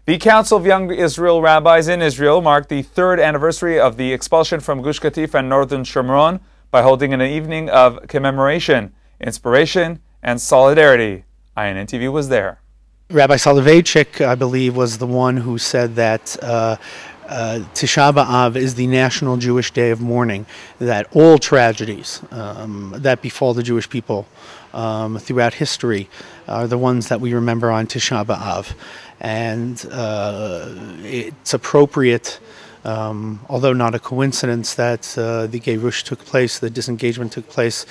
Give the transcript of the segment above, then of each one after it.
The Council of Young Israel Rabbis in Israel marked the third anniversary of the expulsion from Gush Katif and northern Shomron by holding an evening of commemoration, inspiration, and solidarity. INN-TV was there. Rabbi Soloveitchik, I believe, was the one who said that Tisha B'Av is the national Jewish day of mourning, that all tragedies that befall the Jewish people throughout history are the ones that we remember on Tisha B'Av. And it's appropriate, although not a coincidence, that the Gerush took place, the disengagement took place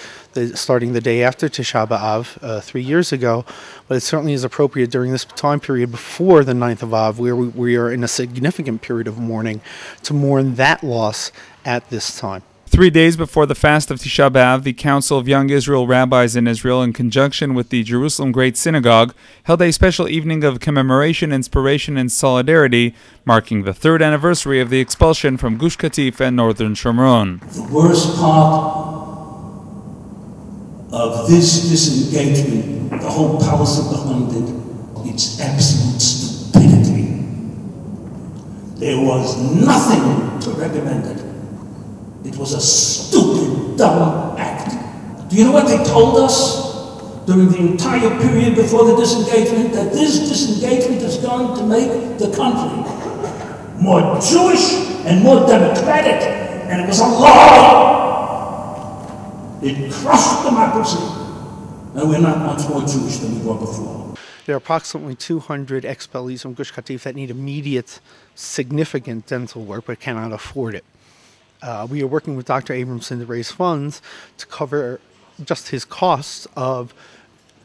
starting the day after Tisha B'Av 3 years ago, but it certainly is appropriate during this time period before the 9th of Av, where we are in a significant period of mourning, to mourn that loss at this time. 3 days before the fast of Tisha B'Av, the Council of Young Israel Rabbis in Israel, in conjunction with the Jerusalem Great Synagogue, held a special evening of commemoration, inspiration, and solidarity, marking the third anniversary of the expulsion from Gush Katif and northern Shomron. The worst part of this disengagement, the whole policy behind it, it's absolute stupidity. There was nothing to recommend it. It was a stupid, dumb act. Do you know what they told us during the entire period before the disengagement? That this disengagement is going to make the country more Jewish and more democratic. And it was a lie. It crushed democracy. And we're not much more Jewish than we were before. There are approximately 200 expellees from Gush Katif that need immediate, significant dental work but cannot afford it. We are working with Dr. Abramson to raise funds to cover just his costs of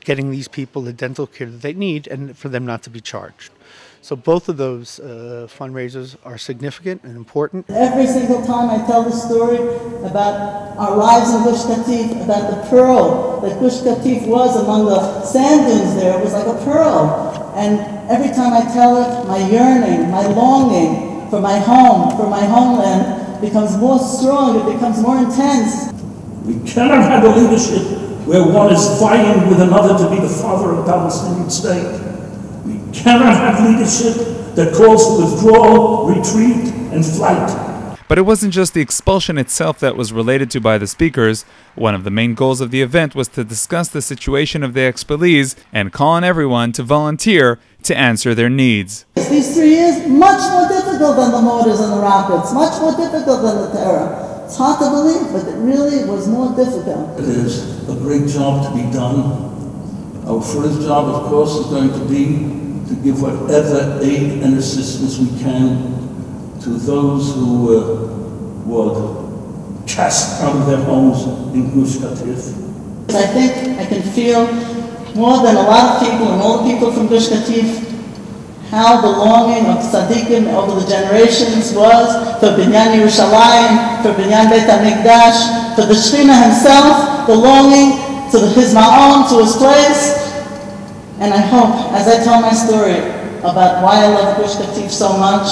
getting these people the dental care that they need and for them not to be charged. So both of those fundraisers are significant and important. Every single time I tell the story about our lives in Gush Katif, about the pearl that Gush Katif was among the sand dunes there, it was like a pearl. And every time I tell it, my yearning, my longing for my home, for my homeland, becomes more strong, it becomes more intense. We cannot have a leadership where one is vying with another to be the father of a Palestinian state. We cannot have leadership that calls for withdrawal, retreat, and flight. But it wasn't just the expulsion itself that was related to by the speakers. One of the main goals of the event was to discuss the situation of the expellees and call on everyone to volunteer to answer their needs. These 3 years, much more difficult than the mortars and the rockets, much more difficult than the terror. It's hard to believe, but it really was more difficult. It is a great job to be done. Our first job, of course, is going to be to give whatever aid and assistance we can to those who were cast out of their homes in Gush Katif. I think I can feel more than a lot of people and all the people from Gush Katif how the longing of tzaddikim over the generations was for Binyan Yerushalayim, for Binyan Beit HaMikdash, for the Shekhinah himself, the longing to his ma'on, to his place. And I hope, as I tell my story about why I love Gush Katif so much,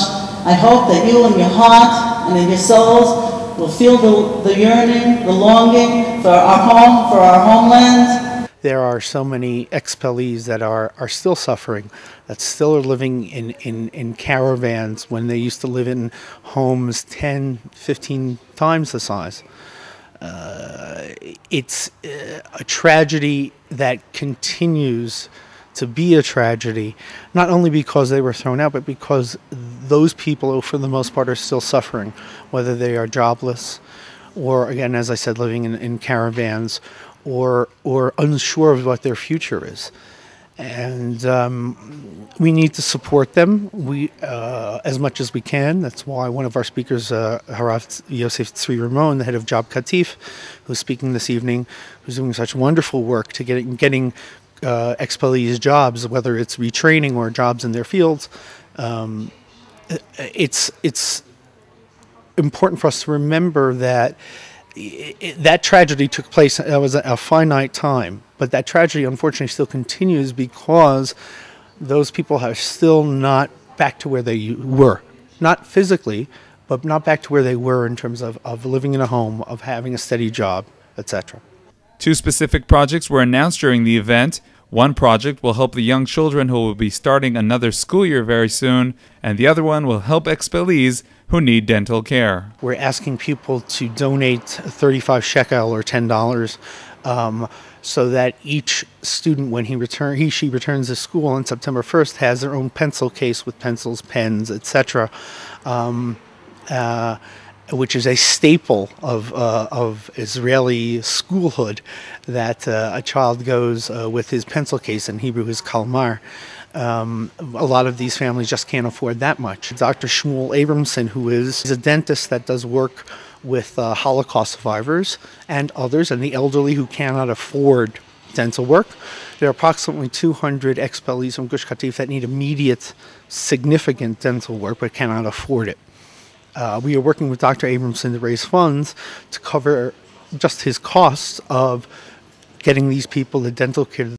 I hope that you in your heart and in your souls will feel the yearning, the longing for our home, for our homeland. There are so many expellees that are still suffering, that still are living in caravans when they used to live in homes 10, 15 times the size. It's a tragedy that continues to be a tragedy, not only because they were thrown out, but because those people, for the most part, are still suffering, whether they are jobless or, again, as I said, living in caravans or unsure of what their future is. And we need to support them as much as we can. That's why one of our speakers, Harav Yosef Tzvi Ramon, the head of Job Katif, who's speaking this evening, who's doing such wonderful work to getting expellees jobs, whether it's retraining or jobs in their fields. It's important for us to remember that that tragedy took place. That was a finite time, but that tragedy unfortunately still continues because those people are still not back to where they were, not physically, but not back to where they were in terms of living in a home, of having a steady job, etc. 2 specific projects were announced during the event. One project will help the young children who will be starting another school year very soon, and the other one will help expellees who need dental care. We're asking people to donate 35 shekel or $10 so that each student, when she returns to school on September 1st, has their own pencil case with pencils, pens, etc., which is a staple of Israeli schoolhood, that a child goes with his pencil case, in Hebrew his kalmar. A lot of these families just can't afford that much. Dr. Shmuel Abramson, who is a dentist that does work with Holocaust survivors and others, and the elderly who cannot afford dental work. There are approximately 200 expellees from Gush Katif that need immediate, significant dental work but cannot afford it. We are working with Dr. Abramson to raise funds to cover just his costs of getting these people the dental care